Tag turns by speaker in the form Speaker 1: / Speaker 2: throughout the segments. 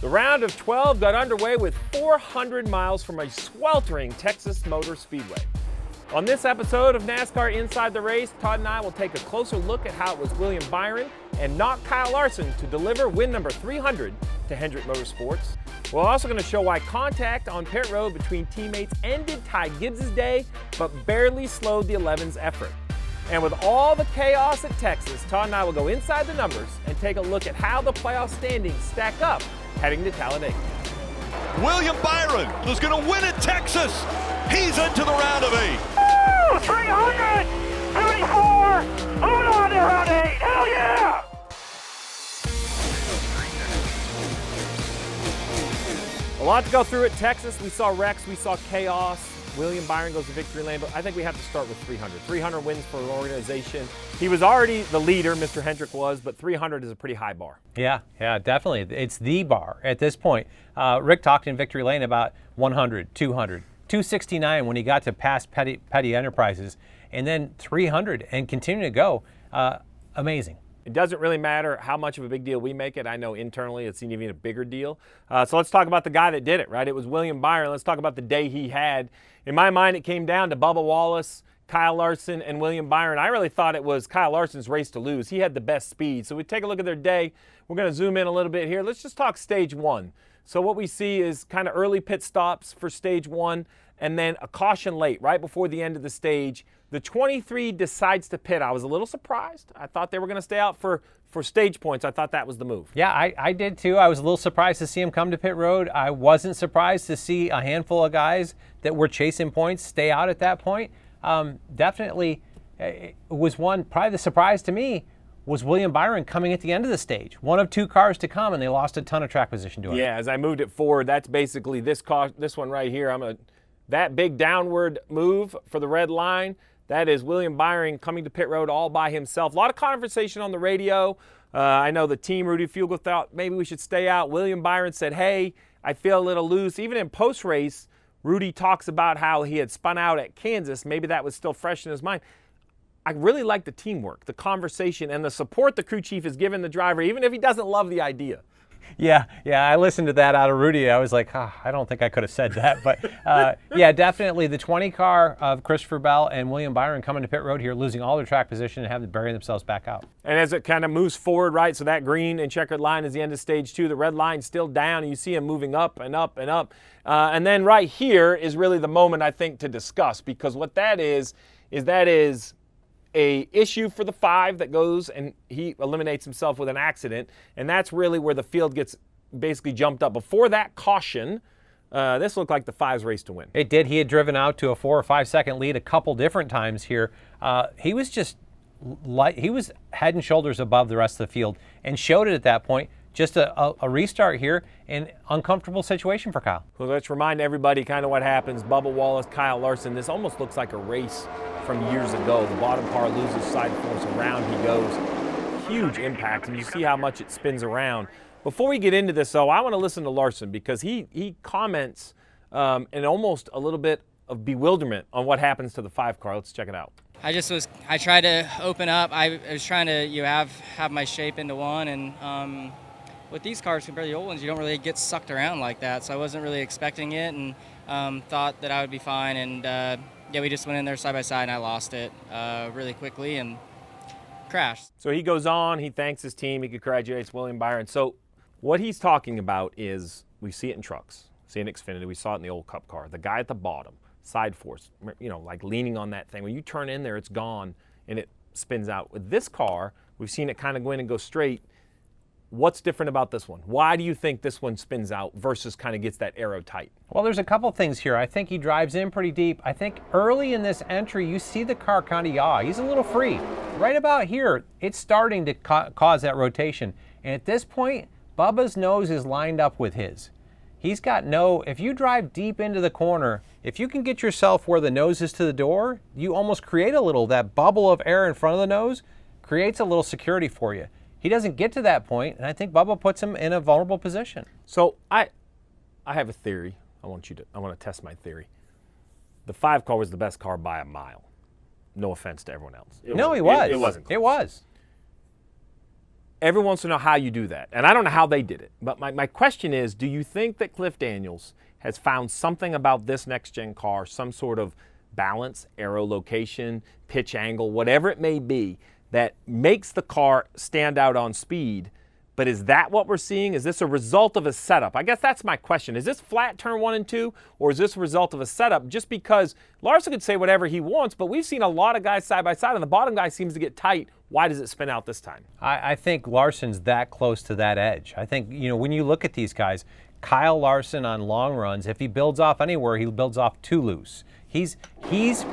Speaker 1: The round of 12 got underway with 400 miles from a sweltering Texas Motor Speedway. On this episode of NASCAR Inside the Race, Todd and I will take a closer look at how it was William Byron and not Kyle Larson to deliver win number 300 to Hendrick Motorsports. We're also going to show why contact on pit road between teammates ended Ty Gibbs' day, but barely slowed the 11's effort. And with all the chaos at Texas, Todd and I will go inside the numbers and take a look at how the playoff standings stack up heading to Talladega.
Speaker 2: William Byron is going to win at Texas. He's into the round of 8.
Speaker 3: Woo! 300! 34! Moving on to round 8! Hell yeah!
Speaker 1: A lot to go through at Texas. We saw wrecks, we saw chaos. William Byron goes to victory lane, but I think we have to start with 300. 300 wins for an organization. He was already the leader, Mr. Hendrick was, but 300 is a pretty high bar.
Speaker 4: Yeah, definitely. It's the bar at this point. Rick talked in victory lane about 100, 200, 269 when he got to past Petty Enterprises, and then 300 and continue to go. Amazing.
Speaker 1: It doesn't really matter how much of a big deal we make it. I know internally it's even a bigger deal. So let's talk about the guy that did it, right? It was William Byron. Let's talk about the day he had. In my mind, it came down to Bubba Wallace, Kyle Larson, and William Byron. I really thought it was Kyle Larson's race to lose. He had the best speed. So we take a look at their day. We're going to zoom in a little bit here. Let's just talk stage one. So what we see is kind of early pit stops for stage one, and then a caution late, right before the end of the stage. The 23 decides to pit. I was a little surprised. I thought they were going to stay out for stage points. I thought that was the move.
Speaker 4: Yeah, I did too. I was a little surprised to see him come to pit road. I wasn't surprised to see a handful of guys that were chasing points stay out at that point. Definitely it was one, probably the surprise to me was William Byron coming at the end of the stage. One of two cars to come, and they lost a ton of track position to it.
Speaker 1: Yeah, as I moved it forward, that's basically this one right here. That big downward move for the red line, that is William Byron coming to pit road all by himself. A lot of conversation on the radio. I know the team, Rudy Fugle, thought maybe we should stay out. William Byron said, hey, I feel a little loose. Even in post-race, Rudy talks about how he had spun out at Kansas. Maybe that was still fresh in his mind. I really like the teamwork, the conversation, and the support the crew chief has given the driver, even if he doesn't love the idea.
Speaker 4: Yeah, I listened to that out of Rudy. I was like, I don't think I could have said that. But yeah, definitely the 20 car of Christopher Bell and William Byron coming to pit road here, losing all their track position and having to bury themselves back out.
Speaker 1: And as it kind of moves forward, right, so that green and checkered line is the end of stage two. The red line's still down, and you see him moving up and up and up. And then right here is really the moment, I think, to discuss, because what that is a issue for the 5 that goes and he eliminates himself with an accident, and that's really where the field gets basically jumped up. Before that caution, this looked like the 5's race to win.
Speaker 4: It did. He had driven out to a 4 or 5 second lead a couple different times here. He was just he was head and shoulders above the rest of the field and showed it at that point. Just a restart here, and uncomfortable situation for Kyle.
Speaker 1: Well, let's remind everybody kind of what happens. Bubba Wallace, Kyle Larson, this almost looks like a race from years ago. The bottom car loses side force, around he goes. Huge impact, and you see how much it spins around. Before we get into this, though, I want to listen to Larson, because he comments in almost a little bit of bewilderment on what happens to the 5 car. Let's check it out.
Speaker 5: I tried to open up. I was trying to have my shape into one, and with these cars compared to the old ones, you don't really get sucked around like that. So I wasn't really expecting it, and thought that I would be fine. And we just went in there side by side, and I lost it really quickly and crashed.
Speaker 1: So he goes on, he thanks his team, he congratulates William Byron. So what he's talking about is, we see it in trucks, see it in Xfinity, we saw it in the old Cup car, the guy at the bottom, side force, like leaning on that thing. When you turn in there, it's gone and it spins out. With this car, we've seen it kind of go in and go straight. What's different about this one? Why do you think this one spins out versus kind of gets that arrow tight?
Speaker 4: Well, there's a couple things here. I think he drives in pretty deep. I think early in this entry, you see the car kind of yaw. He's a little free. Right about here, it's starting to cause that rotation. And at this point, Bubba's nose is lined up with his. He's got if you drive deep into the corner, if you can get yourself where the nose is to the door, you almost create that bubble of air in front of the nose, creates a little security for you. He doesn't get to that point, and I think Bubba puts him in a vulnerable position.
Speaker 1: So I have a theory. I want to test my theory. The 5 car was the best car by a mile. No offense to everyone else.
Speaker 4: It wasn't close. It was.
Speaker 1: everyone wants to know how you do that. And I don't know how they did it. But my question is, do you think that Cliff Daniels has found something about this next-gen car, some sort of balance, aero location, pitch angle, whatever it may be, that makes the car stand out on speed? But is that what we're seeing? Is this a result of a setup? I guess that's my question. Is this flat turn 1 and 2, or is this a result of a setup? Just because Larson could say whatever he wants, but we've seen a lot of guys side by side, and the bottom guy seems to get tight. Why does it spin out this time?
Speaker 4: I think Larson's that close to that edge. I think, when you look at these guys, Kyle Larson on long runs, if he builds off anywhere, he builds off too loose. He's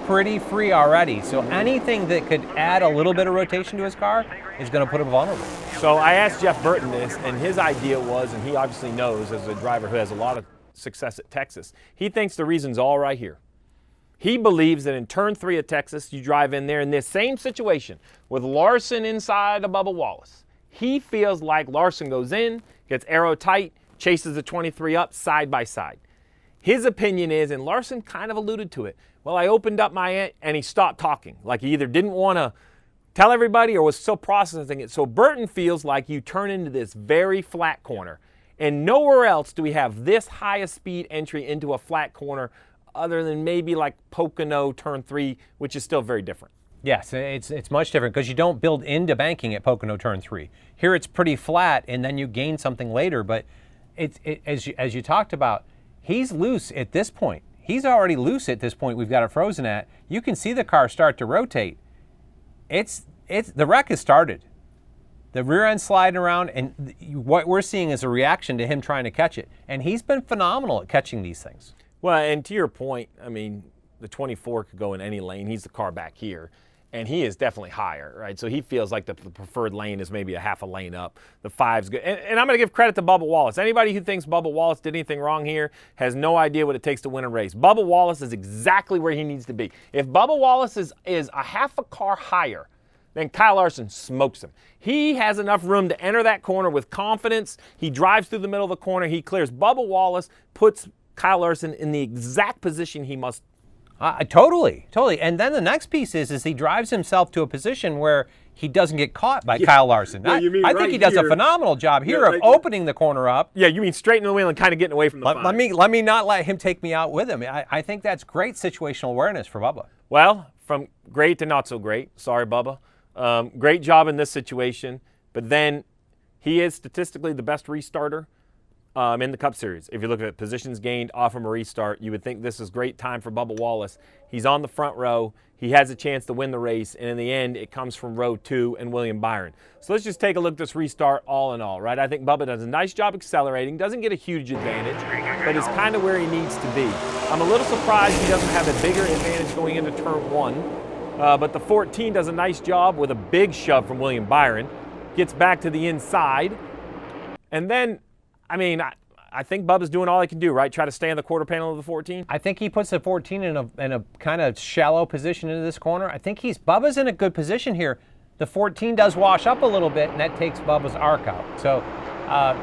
Speaker 4: pretty free already, so anything that could add a little bit of rotation to his car is going to put him vulnerable.
Speaker 1: So I asked Jeff Burton this, and his idea was, and he obviously knows as a driver who has a lot of success at Texas, he thinks the reason's all right here. He believes that in turn 3 at Texas, you drive in there in this same situation with Larson inside of Bubba Wallace. He feels like Larson goes in, gets aero tight, chases the 23 up side by side. His opinion is, and Larson kind of alluded to it, well, I opened up my, and he stopped talking. Like he either didn't want to tell everybody or was still processing it. So Burton feels like you turn into this very flat corner. And nowhere else do we have this high a speed entry into a flat corner other than maybe like Pocono turn 3, which is still very different.
Speaker 4: Yes, it's much different because you don't build into banking at Pocono turn 3. Here it's pretty flat and then you gain something later, but as you talked about, he's loose at this point. He's already loose at this point we've got it frozen at. You can see the car start to rotate. The wreck has started. The rear end sliding around, and what we're seeing is a reaction to him trying to catch it. And he's been phenomenal at catching these things.
Speaker 1: Well, and to your point, I mean, the 24 could go in any lane. He's the car back here. And he is definitely higher, right? So he feels like the preferred lane is maybe a half a lane up. The 5's good. And I'm going to give credit to Bubba Wallace. Anybody who thinks Bubba Wallace did anything wrong here has no idea what it takes to win a race. Bubba Wallace is exactly where he needs to be. If Bubba Wallace is a half a car higher, then Kyle Larson smokes him. He has enough room to enter that corner with confidence. He drives through the middle of the corner. He clears. Bubba Wallace puts Kyle Larson in the exact position he must.
Speaker 4: Totally. And then the next piece is he drives himself to a position where he doesn't get caught by Kyle Larson.
Speaker 1: Yeah,
Speaker 4: I think he does a phenomenal job here of opening the corner up.
Speaker 1: Yeah, you mean straightening the wheel and kind of getting away from the
Speaker 4: let me not let him take me out with him. I think that's great situational awareness for Bubba.
Speaker 1: Well, from great to not so great. Sorry, Bubba. Great job in this situation, but then he is statistically the best restarter in the Cup Series. If you look at positions gained off from a restart, you would think this is great time for Bubba Wallace. He's on the front row. He has a chance to win the race, and in the end, it comes from row 2 and William Byron. So let's just take a look at this restart all in all, right? I think Bubba does a nice job accelerating, doesn't get a huge advantage, but is kind of where he needs to be. I'm a little surprised he doesn't have a bigger advantage going into turn 1, but the 14 does a nice job with a big shove from William Byron, gets back to the inside, and then I mean, I think Bubba's doing all he can do, right? Try to stay in the quarter panel of the 14.
Speaker 4: I think he puts the 14 in a kind of shallow position into this corner. I think Bubba's in a good position here. The 14 does wash up a little bit, and that takes Bubba's arc out. So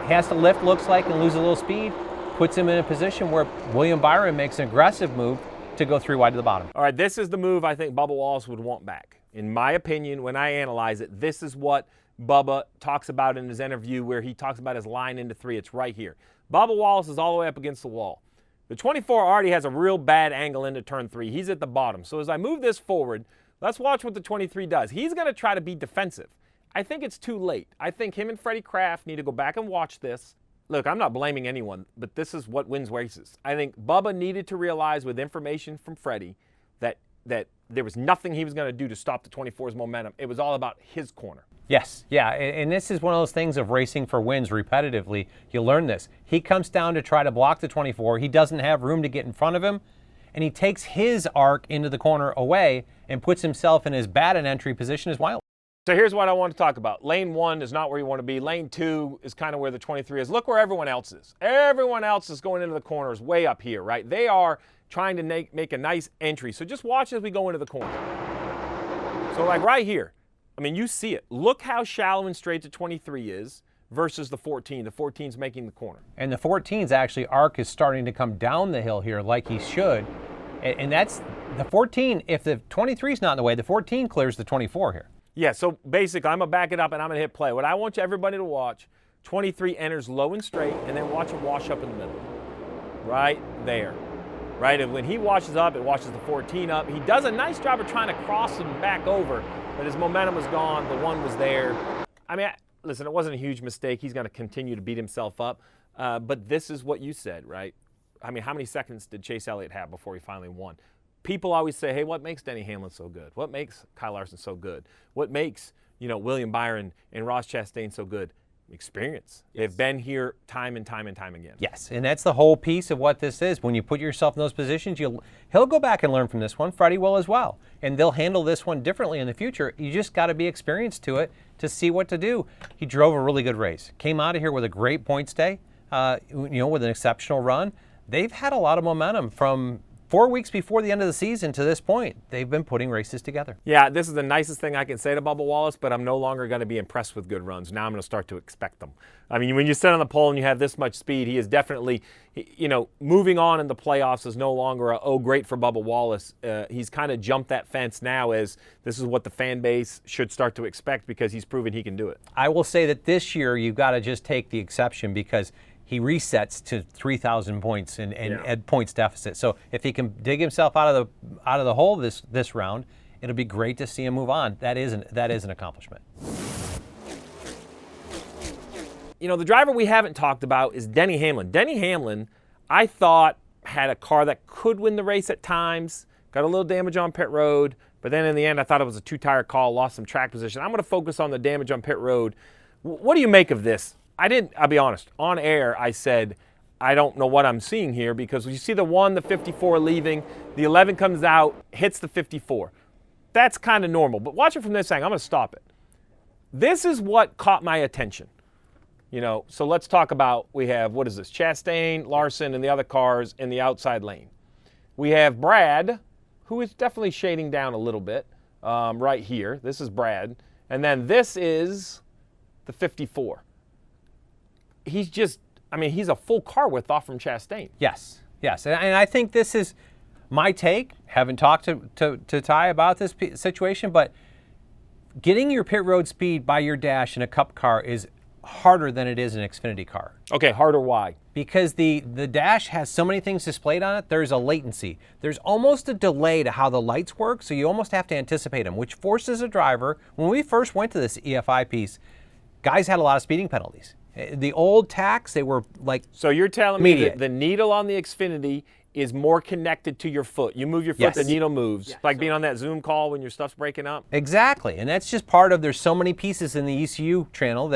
Speaker 4: he has to lift, looks like, and lose a little speed. Puts him in a position where William Byron makes an aggressive move to go 3 wide to the bottom.
Speaker 1: All right, this is the move I think Bubba Wallace would want back. In my opinion, when I analyze it, this is what Bubba talks about in his interview where he talks about his line into 3. It's right here. Bubba Wallace is all the way up against the wall. The 24 already has a real bad angle into turn 3. He's at the bottom. So as I move this forward, let's watch what the 23 does. He's going to try to be defensive. I think it's too late. I think him and Freddie Kraft need to go back and watch this. Look, I'm not blaming anyone, but this is what wins races. I think Bubba needed to realize with information from Freddie that there was nothing he was going to do to stop the 24's momentum. It was all about his corner.
Speaker 4: Yes, yeah, and this is one of those things of racing for wins repetitively. You learn this. He comes down to try to block the 24. He doesn't have room to get in front of him, and he takes his arc into the corner away and puts himself in as bad an entry position as Wiley.
Speaker 1: So here's what I want to talk about. Lane 1 is not where you want to be. Lane 2 is kind of where the 23 is. Look where everyone else is. Everyone else is going into the corners way up here, right? They are trying to make a nice entry. So just watch as we go into the corner. So like right here, I mean, you see it. Look how shallow and straight the 23 is versus the 14. The 14's making the corner.
Speaker 4: And the 14's actually arc is starting to come down the hill here like he should. And that's the 14. If the 23's not in the way, the 14 clears the 24 here.
Speaker 1: Yeah, so basically, I'm going to back it up and I'm going to hit play. What I want everybody to watch, 23 enters low and straight, and then watch him wash up in the middle. Right there. Right? And when he washes up, it washes the 14 up. He does a nice job of trying to cross him back over, but his momentum was gone. The one was there. I mean, listen, it wasn't a huge mistake. He's going to continue to beat himself up. But this is what you said, right? I mean, how many seconds did Chase Elliott have before he finally won? People always say, hey, what makes Denny Hamlin so good? What makes Kyle Larson so good? What makes, William Byron and Ross Chastain so good? Experience. Yes. They've been here time and time and time again.
Speaker 4: Yes, and that's the whole piece of what this is. When you put yourself in those positions, he'll go back and learn from this one. Freddie will as well. And they'll handle this one differently in the future. You just got to be experienced to it to see what to do. He drove a really good race. Came out of here with a great points day, with an exceptional run. They've had a lot of momentum from 4 weeks before the end of the season to this point. They've been putting races together.
Speaker 1: Yeah, this is the nicest thing I can say to Bubba Wallace, but I'm no longer going to be impressed with good runs. Now I'm going to start to expect them. I mean, when you sit on the pole and you have this much speed, he is definitely, moving on in the playoffs is no longer great for Bubba Wallace. He's kind of jumped that fence now as this is what the fan base should start to expect because he's proven he can do it.
Speaker 4: I will say that this year you've got to just take the exception because he resets to 3,000 points and points deficit. So if he can dig himself out of the hole this round, it'll be great to see him move on. That is an accomplishment.
Speaker 1: The driver we haven't talked about is Denny Hamlin. Denny Hamlin, I thought, had a car that could win the race at times, got a little damage on pit road, but then in the end I thought it was a two-tire call, lost some track position. I'm going to focus on the damage on pit road. What do you make of this? I'll be honest, on air I said, I don't know what I'm seeing here because you see the 54 leaving, the 11 comes out, hits the 54. That's kind of normal, but watch it from this angle. I'm going to stop it. This is what caught my attention. So let's talk about, we have, what is this, Chastain, Larson, and the other cars in the outside lane. We have Brad, who is definitely shading down a little bit right here. This is Brad. And then this is the 54. He's a full car width off from Chastain.
Speaker 4: Yes. And I think this is my take. Haven't talked to Ty about this situation, but getting your pit road speed by your dash in a Cup car is harder than it is an Xfinity car.
Speaker 1: Okay, harder why?
Speaker 4: Because the dash has so many things displayed on it, there's a latency. There's almost a delay to how the lights work, so you almost have to anticipate them, which forces a driver. When we first went to this EFI piece, guys had a lot of speeding penalties. The old tacks, they were like
Speaker 1: So you're telling me that the needle on the Xfinity is more connected to your foot. You move your foot, the needle moves. Yes. Like being on that Zoom call when your stuff's breaking up.
Speaker 4: Exactly, and that's just part of, there's so many pieces in the ECU channel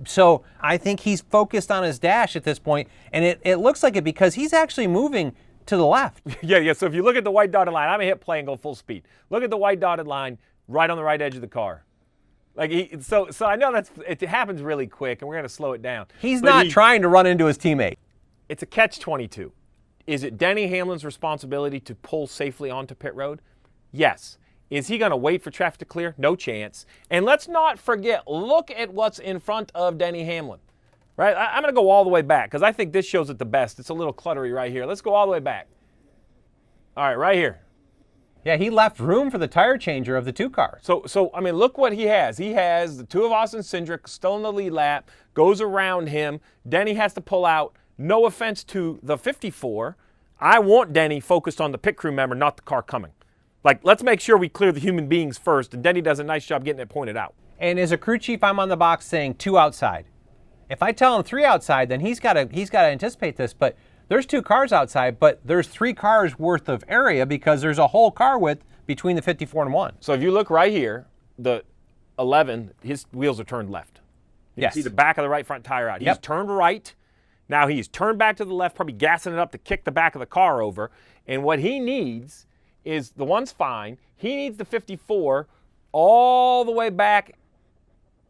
Speaker 4: so I think he's focused on his dash at this point, and it looks like it because he's actually moving to the left.
Speaker 1: Yeah, so if you look at the white dotted line, I'm going to hit play and go full speed. Look at the white dotted line right on the right edge of the car. So I know it happens really quick, and we're going to slow it down.
Speaker 4: He's not trying to run into his teammate.
Speaker 1: It's a catch-22. Is it Denny Hamlin's responsibility to pull safely onto pit road? Yes. Is he going to wait for traffic to clear? No chance. And let's not forget, look at what's in front of Denny Hamlin. Right? I'm going to go all the way back because I think this shows it the best. It's a little cluttery right here. Let's go all the way back. All right, right here.
Speaker 4: Yeah, he left room for the tire changer of the two cars.
Speaker 1: So I mean, look what he has. He has the two of Austin Cindric still in the lead lap, goes around him. Denny has to pull out. No offense to the 54. I want Denny focused on the pit crew member, not the car coming. Let's make sure we clear the human beings first, and Denny does a nice job getting it pointed out.
Speaker 4: And as a crew chief, I'm on the box saying 2 outside. If I tell him 3 outside, then he's got to anticipate this, but there's 2 cars outside, but there's 3 cars worth of area because there's a whole car width between the 54 and 1.
Speaker 1: So if you look right here, the 11, his wheels are turned left. You can see the back of the right front tire out. He's turned right. Now he's turned back to the left, probably gassing it up to kick the back of the car over. And what he needs is, the one's fine, he needs the 54 all the way back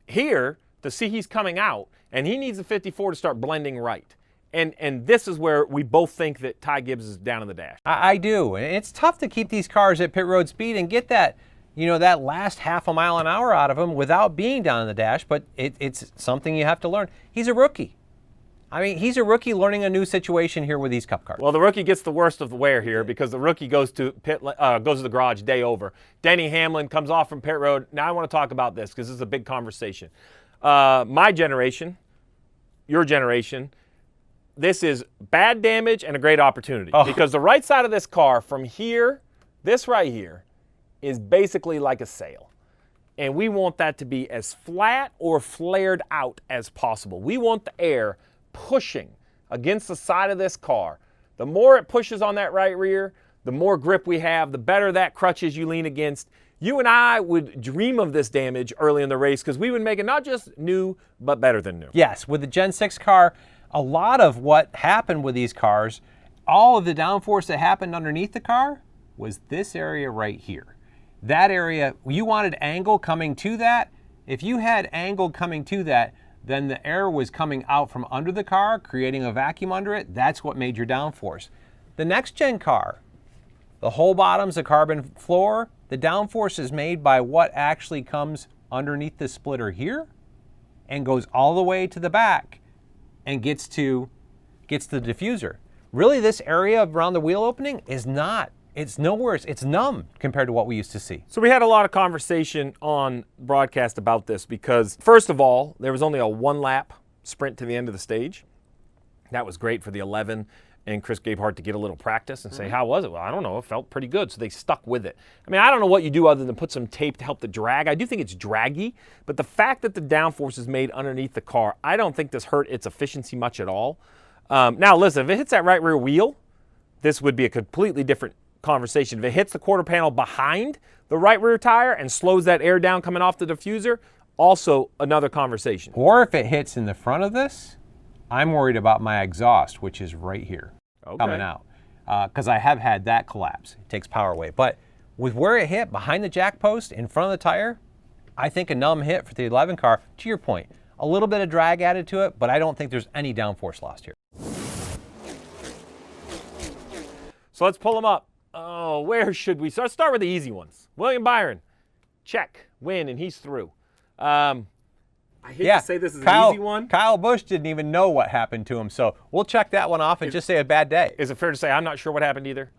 Speaker 1: here to see he's coming out. And he needs the 54 to start blending right. And this is where we both think that Ty Gibbs is down in the dash.
Speaker 4: I do. And it's tough to keep these cars at pit road speed and get that, that last half a mile an hour out of them without being down in the dash, but it's something you have to learn. He's a rookie. I mean, he's a rookie learning a new situation here with these Cup cars.
Speaker 1: Well, the rookie gets the worst of the wear here because the rookie goes to the garage day over. Denny Hamlin comes off from pit road. Now I want to talk about this because this is a big conversation. My generation, your generation, this is bad damage and a great opportunity because the right side of this car from here, this right here, is basically like a sail. And we want that to be as flat or flared out as possible. We want the air pushing against the side of this car. The more it pushes on that right rear, the more grip we have, the better that crutches you lean against. You and I would dream of this damage early in the race because we would make it not just new, but better than new.
Speaker 4: Yes, with the Gen 6 car, a lot of what happened with these cars, all of the downforce that happened underneath the car was this area right here. That area, you wanted angle coming to that. If you had angle coming to that, then the air was coming out from under the car, creating a vacuum under it. That's what made your downforce. The next gen car, the whole bottom's a carbon floor. The downforce is made by what actually comes underneath the splitter here and goes all the way to the back and gets the diffuser. Really, this area around the wheel opening is not. It's nowhere. It's numb compared to what we used to see.
Speaker 1: So we had a lot of conversation on broadcast about this because, first of all, there was only a one-lap sprint to the end of the stage. That was great for the 11 and Chris Gabehart to get a little practice and say, how was it? Well, I don't know. It felt pretty good. So they stuck with it. I mean, I don't know what you do other than put some tape to help the drag. I do think it's draggy, but the fact that the downforce is made underneath the car, I don't think this hurt its efficiency much at all. Now, listen, if it hits that right rear wheel, this would be a completely different conversation. If it hits the quarter panel behind the right rear tire and slows that air down coming off the diffuser, also another conversation.
Speaker 4: Or if it hits in the front of this, I'm worried about my exhaust, which is right here coming out. Because I have had that collapse. It takes power away. But with where it hit behind the jack post in front of the tire, I think a numb hit for the 11 car. To your point, a little bit of drag added to it, but I don't think there's any downforce lost here.
Speaker 1: So let's pull them up. Oh, where should we start? Let's start with the easy ones. William Byron, check, win, and he's through. I hate to say this is an easy one.
Speaker 4: Kyle Busch didn't even know what happened to him, so we'll check that one off and just say a bad day.
Speaker 1: Is it fair to say I'm not sure what happened either?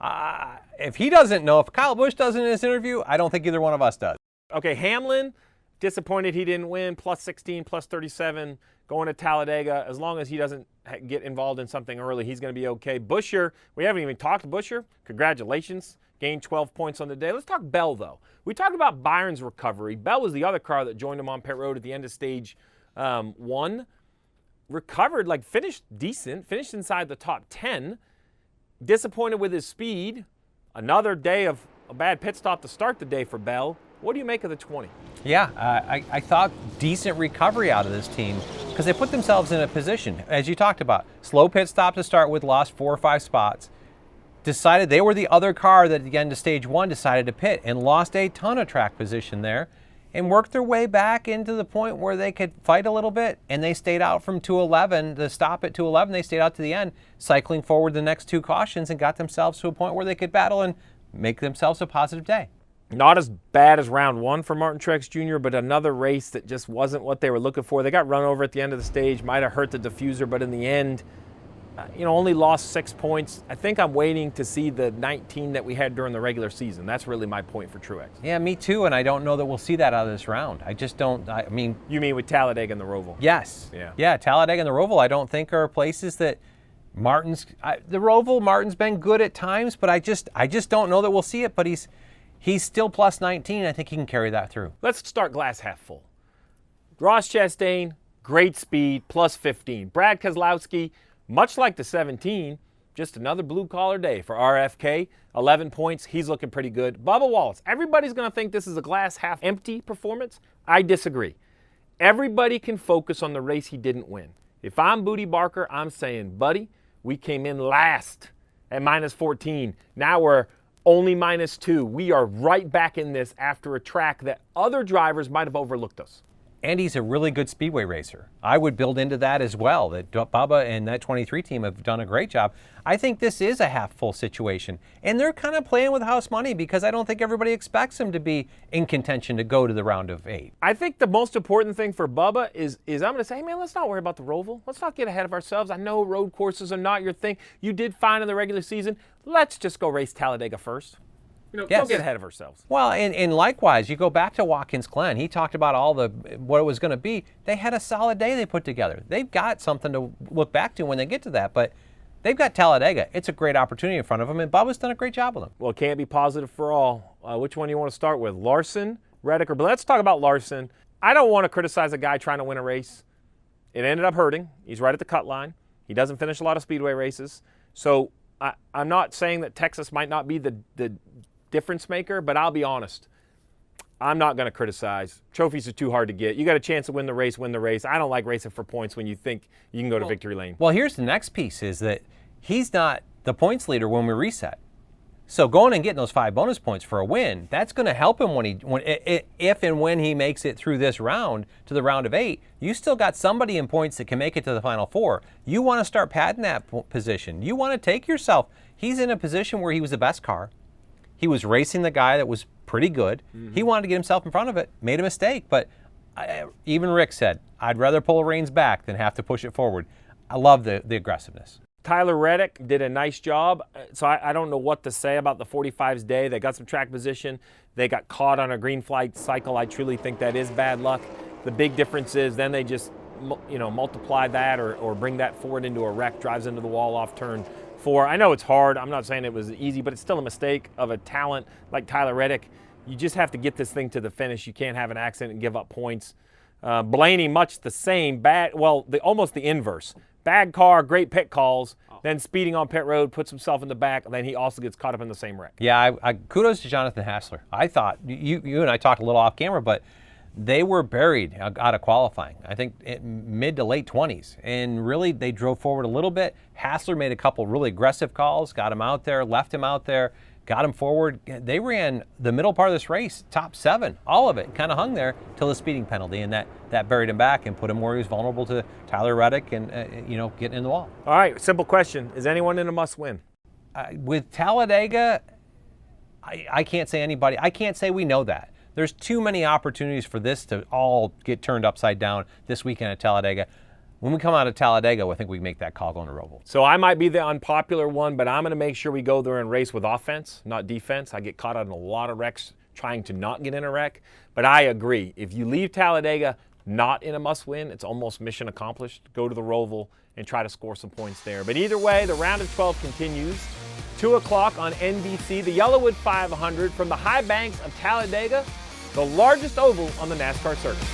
Speaker 4: If he doesn't know, if Kyle Busch doesn't in this interview, I don't think either one of us does.
Speaker 1: Okay, Hamlin, disappointed he didn't win, plus 16, plus 37, going to Talladega. As long as he doesn't get involved in something early, he's going to be okay. Buescher, we haven't even talked to Buescher. Congratulations. Gained 12 points on the day. Let's talk Bell, though. We talked about Byron's recovery. Bell was the other car that joined him on pit road at the end of stage 1. Recovered, finished decent, finished inside the top 10. Disappointed with his speed. Another day of a bad pit stop to start the day for Bell. What do you make of the 20?
Speaker 4: Yeah, I thought decent recovery out of this team because they put themselves in a position, as you talked about, slow pit stop to start with, lost 4 or 5 spots. Decided they were the other car that at the end of stage 1 decided to pit and lost a ton of track position there and worked their way back into the point where they could fight a little bit, and they stayed out from 211, the stop at 211, they stayed out to the end, cycling forward the next 2 cautions and got themselves to a point where they could battle and make themselves a positive day.
Speaker 1: Not as bad as round 1 for Martin Truex Jr., but another race that just wasn't what they were looking for. They got run over at the end of the stage, might have hurt the diffuser, but in the end, only lost 6 points. I think I'm waiting to see the 19 that we had during the regular season. That's really my point for Truex.
Speaker 4: Yeah, me too, and I don't know that we'll see that out of this round. I just don't,
Speaker 1: You mean with Talladega and the Roval?
Speaker 4: Yes. Yeah, Talladega and the Roval I don't think are places that Martin's been good at times, but I just don't know that we'll see it, but he's still plus 19. I think he can carry that through.
Speaker 1: Let's start glass half full. Ross Chastain, great speed, plus 15. Brad Keselowski, much like the 17, just another blue-collar day for RFK. 11 points. He's looking pretty good. Bubba Wallace, everybody's going to think this is a glass half empty performance. I disagree. Everybody can focus on the race he didn't win. If I'm Booty Barker, I'm saying, buddy, we came in last at minus 14. Now we're only minus 2. We are right back in this after a track that other drivers might have overlooked us.
Speaker 4: And he's a really good speedway racer. I would build into that as well, that Bubba and that 23 team have done a great job. I think this is a half-full situation. And they're kind of playing with house money because I don't think everybody expects him to be in contention to go to the round of 8.
Speaker 1: I think the most important thing for Bubba is I'm going to say, hey, man, let's not worry about the Roval. Let's not get ahead of ourselves. I know road courses are not your thing. You did fine in the regular season. Let's just go race Talladega first. Don't get ahead of ourselves.
Speaker 4: Well, and likewise, you go back to Watkins Glen. He talked about what it was going to be. They had a solid day they put together. They've got something to look back to when they get to that, but they've got Talladega. It's a great opportunity in front of them, and Bubba's done a great job with them.
Speaker 1: Well, it can't be positive for all. Which one do you want to start with, Larson, Reddick, or let's talk about Larson. I don't want to criticize a guy trying to win a race. It ended up hurting. He's right at the cut line. He doesn't finish a lot of speedway races. So I'm not saying that Texas might not be the difference maker, but I'll be honest. I'm not going to criticize. Trophies are too hard to get. You got a chance to win the race, win the race. I don't like racing for points when you think you can go to victory lane.
Speaker 4: Well, here's the next piece is that he's not the points leader when we reset. So going and getting those 5 bonus points for a win, that's going to help him if and when he makes it through this round to the round of 8. You still got somebody in points that can make it to the final 4. You want to start padding that position. You want to take yourself. He's in a position where he was the best car. He was racing the guy that was pretty good. Mm-hmm. He wanted to get himself in front of it, made a mistake, but even Rick said, I'd rather pull the reins back than have to push it forward. I love the aggressiveness.
Speaker 1: Tyler Reddick did a nice job, so I don't know what to say about the 45's day. They got some track position. They got caught on a green flag cycle. I truly think that is bad luck. The big difference is then they just multiply that or bring that forward into a wreck, drives into the wall off turn 4. I know it's hard. I'm not saying it was easy, but it's still a mistake of a talent like Tyler Reddick. You just have to get this thing to the finish. You can't have an accident and give up points. Blaney, much the same. Almost the inverse. Bad car, great pit calls, then speeding on pit road, puts himself in the back, and then he also gets caught up in the same wreck.
Speaker 4: Yeah, kudos to Jonathan Hassler. I thought, you and I talked a little off camera, but they were buried out of qualifying, I think mid to late 20s. And really, they drove forward a little bit. Hassler made a couple really aggressive calls, got him out there, left him out there, got him forward. They ran the middle part of this race, top 7, all of it, kind of hung there till the speeding penalty, and that buried him back and put him where he was vulnerable to Tyler Reddick and, getting in the wall.
Speaker 1: All right, simple question. Is anyone in a must-win?
Speaker 4: With Talladega, I can't say anybody. I can't say we know that. There's too many opportunities for this to all get turned upside down this weekend at Talladega. When we come out of Talladega, I think we can make that call going to Roval.
Speaker 1: So I might be the unpopular one, but I'm going to make sure we go there and race with offense, not defense. I get caught out in a lot of wrecks trying to not get in a wreck. But I agree. If you leave Talladega not in a must-win, it's almost mission accomplished. Go to the Roval and try to score some points there. But either way, the round of 12 continues. 2 o'clock on NBC, the Yellowwood 500 from the high banks of Talladega, the largest oval on the NASCAR circuit.